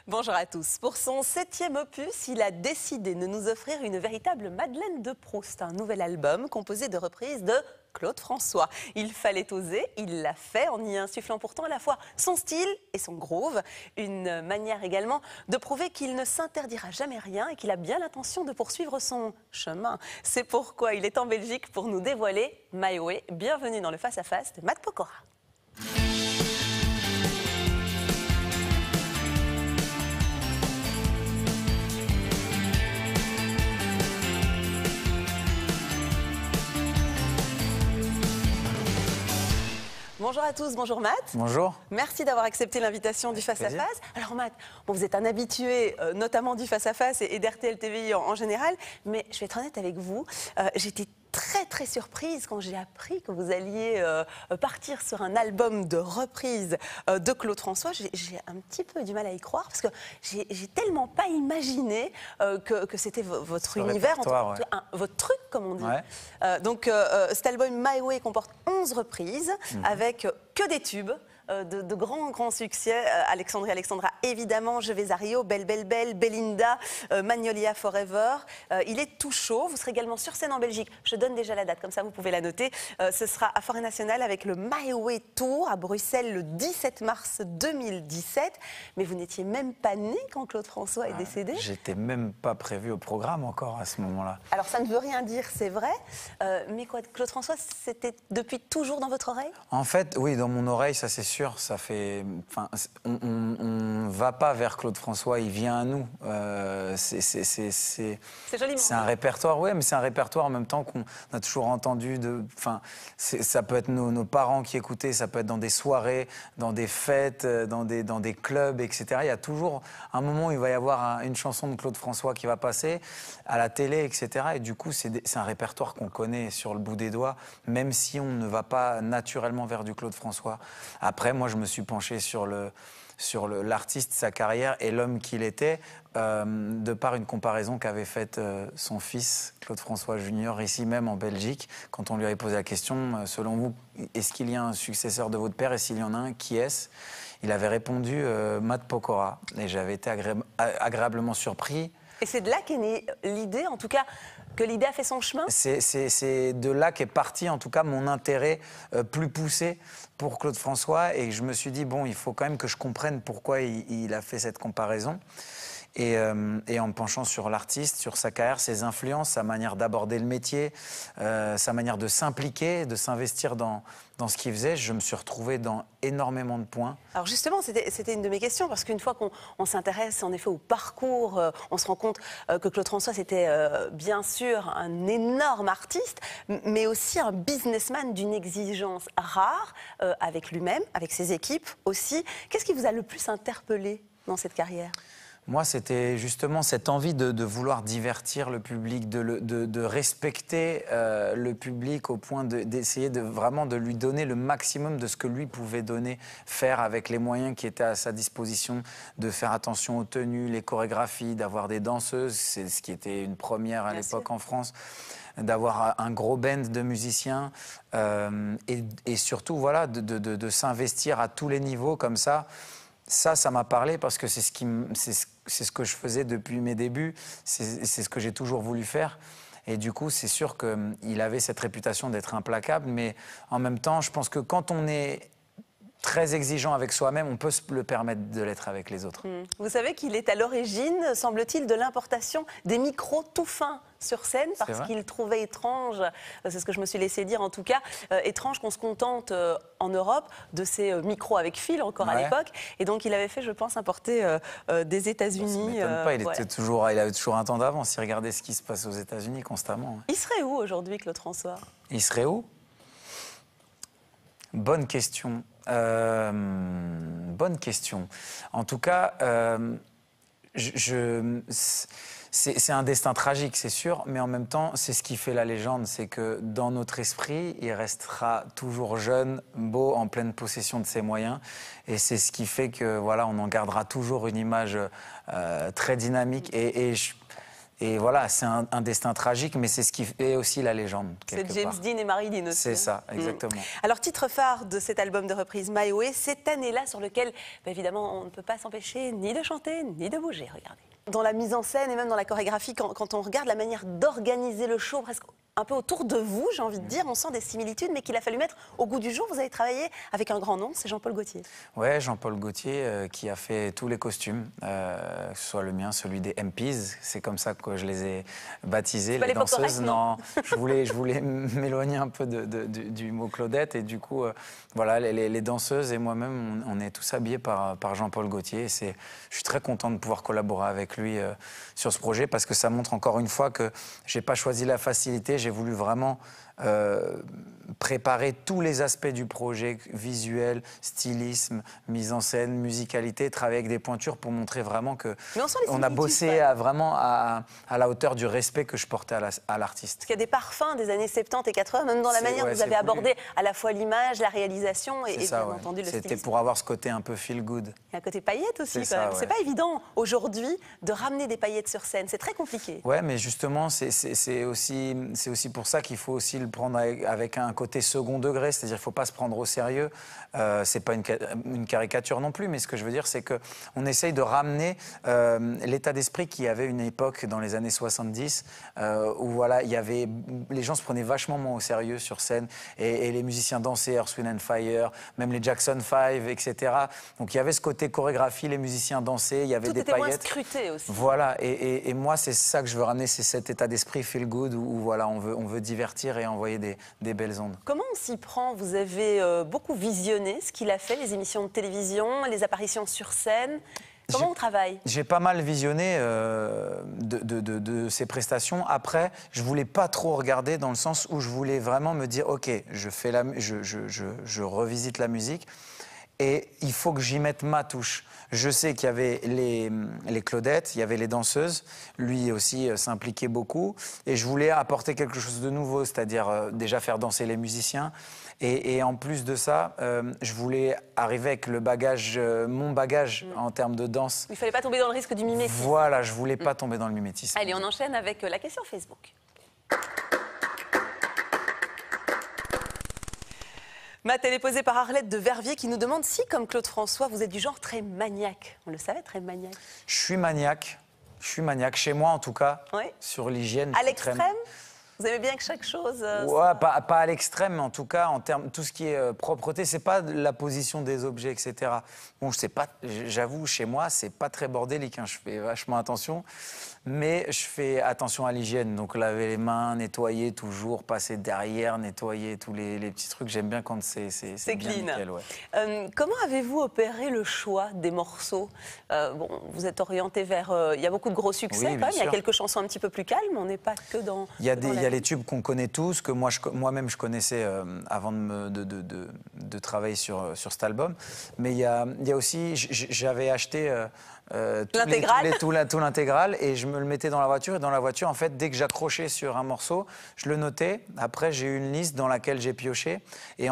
Bonjour à tous. Pour son 7e opus, il a décidé de nous offrir une véritable Madeleine de Proust, un nouvel album composé de reprises de Claude François. Il fallait oser, il l'a fait en y insufflant pourtant à la fois son style et son groove. Une manière également de prouver qu'il ne s'interdira jamais rien et qu'il a bien l'intention de poursuivre son chemin. C'est pourquoi il est en Belgique pour nous dévoiler My Way. Bienvenue dans le Face à Face de Matt Pokora. Bonjour à tous, bonjour Matt. Bonjour. Merci d'avoir accepté l'invitation du Face à Face. Alors Matt, bon, vous êtes un habitué notamment du Face à Face et d'RTL TVI en général, mais je vais être honnête avec vous, j'étais très surprise quand j'ai appris que vous alliez partir sur un album de reprise de Claude François. J'ai un petit peu du mal à y croire parce que j'ai tellement pas imaginé que c'était votre univers, votre truc comme on dit. Ouais. Donc cet album My Way comporte 11 reprises avec que des tubes. De grands succès. Alexandre et Alexandra, évidemment, Je vais à Rio, Belle, Belle, Belle, Belinda, Magnolia Forever. Il est tout chaud. Vous serez également sur scène en Belgique. Je donne déjà la date, comme ça vous pouvez la noter. Ce sera à Forêt Nationale avec le My Way Tour à Bruxelles le 17 mars 2017. Mais vous n'étiez même pas né quand Claude François est décédé. J'étais même pas prévu au programme encore à ce moment-là. Alors ça ne veut rien dire, c'est vrai. Mais quoi, Claude François, c'était depuis toujours dans votre oreille? En fait, oui, dans mon oreille, ça c'est sûr. Ça fait, enfin, on ne va pas vers Claude François, il vient à nous. C'est joliment. C'est un répertoire, oui, mais c'est un répertoire en même temps qu'on a toujours entendu. Enfin, ça peut être nos parents qui écoutaient, ça peut être dans des soirées, dans des fêtes, dans des clubs, etc. Il y a toujours un moment où il va y avoir une chanson de Claude François qui va passer à la télé, etc. Et du coup, c'est un répertoire qu'on connaît sur le bout des doigts, même si on ne va pas naturellement vers du Claude François. Après, moi, je me suis penché sur l'artiste, sa carrière et l'homme qu'il était, de par une comparaison qu'avait faite son fils, Claude François Junior, ici même en Belgique, quand on lui avait posé la question, selon vous, est-ce qu'il y a un successeur de votre père et s'il y en a un, qui est-ce? Il avait répondu Matt Pokora, et j'avais été agréablement surpris. Et c'est de là qu'est née l'idée, en tout cas, que l'idée a fait son chemin? C'est de là qu'est parti, en tout cas, mon intérêt plus poussé pour Claude François. Et je me suis dit, bon, il faut quand même que je comprenne pourquoi il a fait cette comparaison. Et en me penchant sur l'artiste, sur sa carrière, ses influences, sa manière d'aborder le métier, sa manière de s'impliquer, de s'investir dans ce qu'il faisait, je me suis retrouvé dans énormément de points. Alors justement, c'était une de mes questions, parce qu'une fois qu'on s'intéresse en effet au parcours, on se rend compte que Claude François, c'était bien sûr un énorme artiste, mais aussi un businessman d'une exigence rare, avec lui-même, avec ses équipes aussi. Qu'est-ce qui vous a le plus interpellé dans cette carrière ? Moi, c'était justement cette envie de vouloir divertir le public, de respecter le public au point d'essayer vraiment de lui donner le maximum de ce que lui pouvait donner, faire avec les moyens qui étaient à sa disposition, de faire attention aux tenues, les chorégraphies, d'avoir des danseuses, c'est ce qui était une première à l'époque en France, d'avoir un gros band de musiciens et surtout voilà, de s'investir à tous les niveaux comme ça. Ça m'a parlé parce que c'est ce que je faisais depuis mes débuts, c'est ce que j'ai toujours voulu faire. Et du coup, c'est sûr qu'il avait cette réputation d'être implacable, mais en même temps, je pense que quand on est très exigeant avec soi-même, on peut se le permettre de l'être avec les autres. Vous savez qu'il est à l'origine, semble-t-il, de l'importation des micros tout fins sur scène, parce qu'il trouvait étrange, c'est ce que je me suis laissé dire en tout cas, étrange qu'on se contente en Europe de ces micros avec fil encore à l'époque, et donc il avait fait, je pense, importer des États-Unis. Ça m'étonne pas, il avait toujours un temps d'avance, il regardait ce qui se passe aux États-Unis constamment. Il serait où aujourd'hui, Claude François? Il serait où? Bonne question. Bonne question. En tout cas, c'est un destin tragique, c'est sûr, mais en même temps, c'est ce qui fait la légende, c'est que dans notre esprit, il restera toujours jeune, beau, en pleine possession de ses moyens, et c'est ce qui fait que voilà, on en gardera toujours une image très dynamique. Et voilà, c'est un destin tragique, mais c'est ce qui fait aussi la légende. C'est James Dean et Marilyn aussi. C'est ça, exactement. Alors, titre phare de cet album de reprise My Way, cette année-là sur lequel, évidemment, on ne peut pas s'empêcher ni de chanter, ni de bouger. Regardez. Dans la mise en scène et même dans la chorégraphie, quand on regarde la manière d'organiser le show, presque un peu autour de vous, j'ai envie de dire, on sent des similitudes, mais qu'il a fallu mettre au goût du jour. Vous avez travaillé avec un grand nom, c'est Jean-Paul Gaultier. Ouais, Jean-Paul Gaultier qui a fait tous les costumes, que ce soit le mien, celui des MPs, c'est comme ça que je les ai baptisés, les danseuses. Corrects, non, je voulais m'éloigner un peu du mot Claudette, et du coup, voilà, les danseuses et moi-même, on est tous habillés par Jean-Paul Gaultier. Je suis très content de pouvoir collaborer avec lui sur ce projet, parce que ça montre encore une fois que j'ai pas choisi la facilité. J'ai voulu vraiment préparer tous les aspects du projet, visuel, stylisme, mise en scène, musicalité, travailler avec des pointures pour montrer vraiment que on a bossé vraiment à la hauteur du respect que je portais à l'artiste. Parce qu'il y a des parfums des années 70 et 80, même dans la manière dont vous avez abordé à la fois l'image, la réalisation et bien entendu le stylisme. C'était pour avoir ce côté un peu feel good. Il y a un côté paillettes aussi. C'est pas évident aujourd'hui de ramener des paillettes sur scène, c'est très compliqué. Ouais, mais justement, c'est aussi pour ça qu'il faut aussi le prendre avec un côté second degré, c'est-à-dire qu'il ne faut pas se prendre au sérieux. C'est pas une caricature non plus, mais ce que je veux dire, c'est qu'on essaye de ramener l'état d'esprit qu'il y avait une époque dans les années 70, où voilà, les gens se prenaient vachement moins au sérieux sur scène, et les musiciens dansaient, Earth, Wind and Fire, même les Jackson 5, etc. Donc il y avait ce côté chorégraphie, les musiciens dansaient, il y avait des paillettes. Tout était moins scruté aussi. Voilà, et moi, c'est ça que je veux ramener, c'est cet état d'esprit feel good, où voilà, on veut divertir et envoyer des belles ondes. Comment on s'y prend? Vous avez beaucoup visionné ce qu'il a fait, les émissions de télévision, les apparitions sur scène. Comment on travaille? J'ai pas mal visionné de ses prestations. Après, je voulais pas trop regarder, dans le sens où je voulais vraiment me dire, ok, je revisite la musique et il faut que j'y mette ma touche. Je sais qu'il y avait les Claudettes, il y avait les danseuses. Lui aussi s'impliquait beaucoup. Et je voulais apporter quelque chose de nouveau, c'est-à-dire déjà faire danser les musiciens. Et en plus de ça, je voulais arriver avec mon bagage en termes de danse. Il ne fallait pas tomber dans le risque du mimétisme. Voilà, je ne voulais pas tomber dans le mimétisme. Allez, on enchaîne avec la question Facebook. Matt, elle est posée par Arlette de Verviers qui nous demande si, comme Claude François, vous êtes du genre très maniaque. On le savait, très maniaque. Je suis maniaque. Chez moi, en tout cas, sur l'hygiène. À l'extrême? Vous aimez bien que chaque chose... Ouais, pas à l'extrême, mais en tout cas, en termes tout ce qui est propreté, c'est pas la position des objets, etc. Bon, j'avoue, chez moi, c'est pas très bordélique, hein, je fais vachement attention, mais je fais attention à l'hygiène. Donc laver les mains, nettoyer toujours, passer derrière, nettoyer tous les petits trucs. J'aime bien quand c'est bien clean. Nickel, ouais. Comment avez-vous opéré le choix des morceaux? Bon, vous êtes orienté vers... Il y a beaucoup de gros succès, quand même. Il y a quelques chansons un petit peu plus calmes, on n'est pas que dans... Il y a les tubes qu'on connaît tous, que moi-même je connaissais avant de travailler sur cet album. Mais il y a aussi, j'avais acheté tout l'intégral, et je me le mettais dans la voiture. Et dans la voiture, en fait, dès que j'accrochais sur un morceau, je le notais. Après, j'ai eu une liste dans laquelle j'ai pioché. Et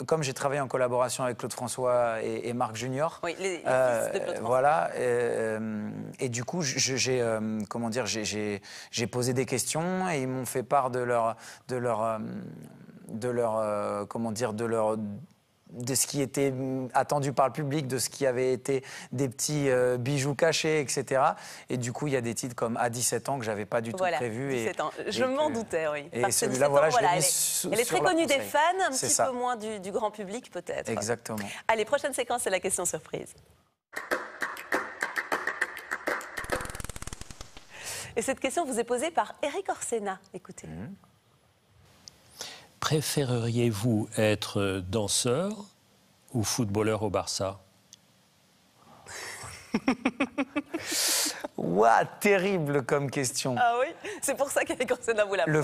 comme j'ai travaillé en collaboration avec Claude François et Marc Junior, oui, les fils de Claude François. Voilà. Et du coup, j'ai posé des questions, et ils m'ont fait part de ce qui était attendu par le public, de ce qui avait été des petits bijoux cachés, etc. Et du coup, il y a des titres comme À 17 ans que j'avais pas du tout prévu. 17 ans. Je m'en doutais, oui. Et celui-là, voilà, je l'ai mis elle est très connue des fans, un petit peu moins du grand public, peut-être. Exactement. Allez, prochaine séquence, c'est la question surprise. Et cette question vous est posée par Eric Orsena. Écoutez. Préféreriez-vous être danseur ou footballeur au Barça? Ouah, terrible comme question. Ah oui, c'est pour ça qu'Eric Orsena vous la pose.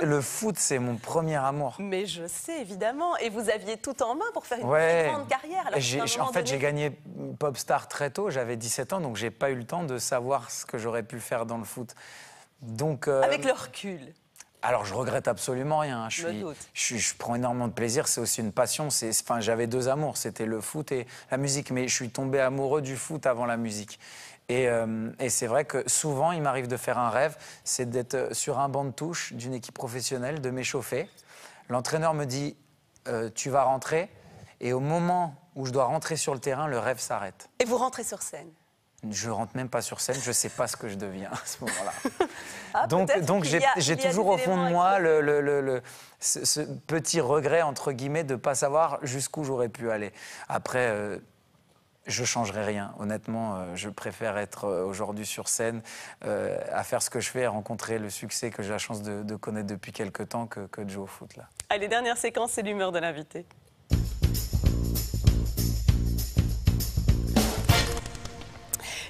Le foot, c'est mon premier amour. Mais je sais, évidemment. Et vous aviez tout en main pour faire une très grande carrière. Alors en fait, j'ai gagné Popstar très tôt. J'avais 17 ans, donc j'ai pas eu le temps de savoir ce que j'aurais pu faire dans le foot. Donc, avec le recul. Alors, je regrette absolument rien. Je me doute. Je prends énormément de plaisir. C'est aussi une passion. Enfin, j'avais deux amours. C'était le foot et la musique. Mais je suis tombé amoureux du foot avant la musique. Et c'est vrai que souvent, il m'arrive de faire un rêve. C'est d'être sur un banc de touche d'une équipe professionnelle, de m'échauffer. L'entraîneur me dit tu vas rentrer. Et au moment où je dois rentrer sur le terrain, le rêve s'arrête. Et vous rentrez sur scène? Je rentre même pas sur scène, je sais pas ce que je deviens à ce moment-là. Ah, donc j'ai toujours au fond de moi ce petit regret, entre guillemets, de ne pas savoir jusqu'où j'aurais pu aller. Après, je changerai rien. Honnêtement, je préfère être aujourd'hui sur scène, à faire ce que je fais, à rencontrer le succès que j'ai la chance de connaître depuis quelques temps que de jouer au foot. Là. Allez, dernière séquence, c'est l'humeur de l'invité.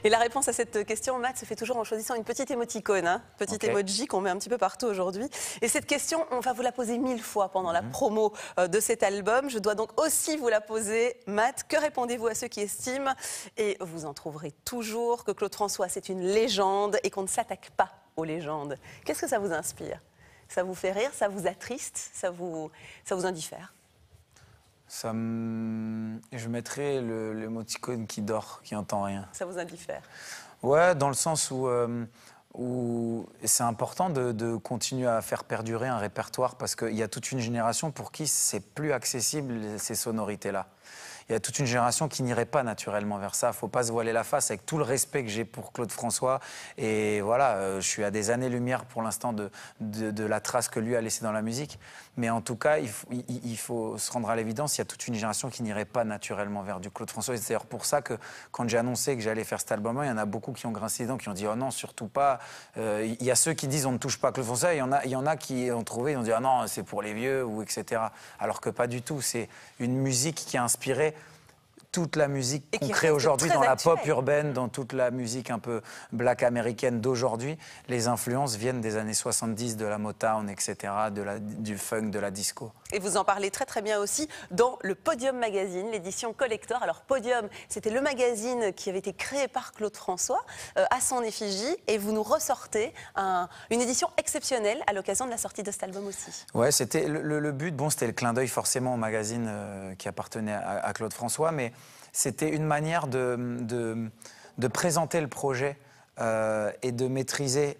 Et la réponse à cette question, Matt, se fait toujours en choisissant une petite émoticône, hein, petite emoji qu'on met un petit peu partout aujourd'hui. Et cette question, on va vous la poser 1000 fois pendant la promo de cet album. Je dois donc aussi vous la poser, Matt. Que répondez-vous à ceux qui estiment, et vous en trouverez toujours, que Claude François, c'est une légende et qu'on ne s'attaque pas aux légendes? Qu'est-ce que ça vous inspire? Ça vous fait rire? Ça vous attriste? Ça vous indiffère? Je mettrais l'émoticône qui dort, qui n'entend rien. Ça vous indiffère? Ouais, dans le sens où c'est important de continuer à faire perdurer un répertoire parce qu'il y a toute une génération pour qui c'est plus accessible, ces sonorités-là. Il y a toute une génération qui n'irait pas naturellement vers ça. Il ne faut pas se voiler la face avec tout le respect que j'ai pour Claude François. Et voilà, je suis à des années-lumière pour l'instant de la trace que lui a laissée dans la musique. Mais en tout cas, il faut se rendre à l'évidence, il y a toute une génération qui n'irait pas naturellement vers du Claude François. Et c'est d'ailleurs pour ça que quand j'ai annoncé que j'allais faire cet album, il y en a beaucoup qui ont grincé les dents, qui ont dit « Oh non, surtout pas ». Il y a ceux qui disent « On ne touche pas à Claude François ». Il y en a qui ont trouvé, ils ont dit « Ah non, c'est pour les vieux » ou etc. Alors que pas du tout. C'est une musique qui a inspiré toute la musique qu'on crée aujourd'hui dans la pop urbaine, dans toute la musique un peu black américaine d'aujourd'hui. Les influences viennent des années 70, de la Motown, etc., du funk, de la disco. Et vous en parlez très très bien aussi dans le Podium Magazine, l'édition collector. Alors Podium, c'était le magazine qui avait été créé par Claude François à son effigie. Et vous nous ressortez une édition exceptionnelle à l'occasion de la sortie de cet album aussi. Ouais, c'était le but. Bon, c'était le clin d'œil forcément au magazine qui appartenait à Claude François, mais c'était une manière de présenter le projet et de maîtriser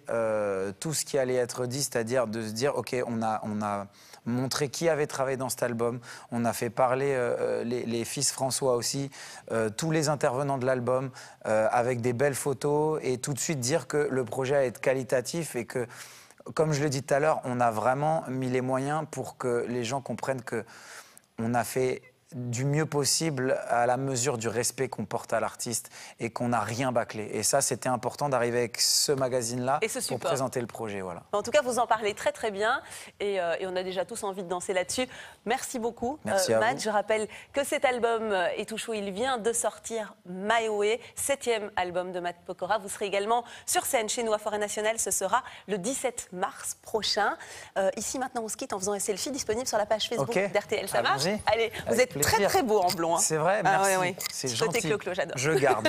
tout ce qui allait être dit, c'est-à-dire de se dire, OK, on a montré qui avait travaillé dans cet album, on a fait parler les fils François aussi, tous les intervenants de l'album, avec des belles photos, et tout de suite dire que le projet allait être qualitatif et que, comme je le dis tout à l'heure, on a vraiment mis les moyens pour que les gens comprennent qu'on a fait du mieux possible à la mesure du respect qu'on porte à l'artiste et qu'on n'a rien bâclé. Et ça, c'était important d'arriver avec ce magazine-là pour présenter le projet. Voilà. En tout cas, vous en parlez très très bien et on a déjà tous envie de danser là-dessus. Merci beaucoup, Merci à Matt. vous. Je rappelle que cet album est tout chaud. Il vient de sortir, My Way, 7e album de Matt Pokora. Vous serez également sur scène chez nous à Forêt Nationale. Ce sera le 17 mars prochain. Ici, maintenant, on se quitte en faisant un selfie disponible sur la page Facebook d'RTL. Ça marche? Allez, vous êtes très très beau en blond. Hein. C'est vrai, merci. Ah, ouais. C'est gentil. Côté Clo-Clo, j'adore. Je garde.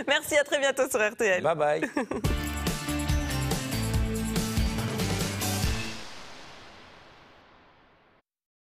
Merci, à très bientôt sur RTL. Bye bye.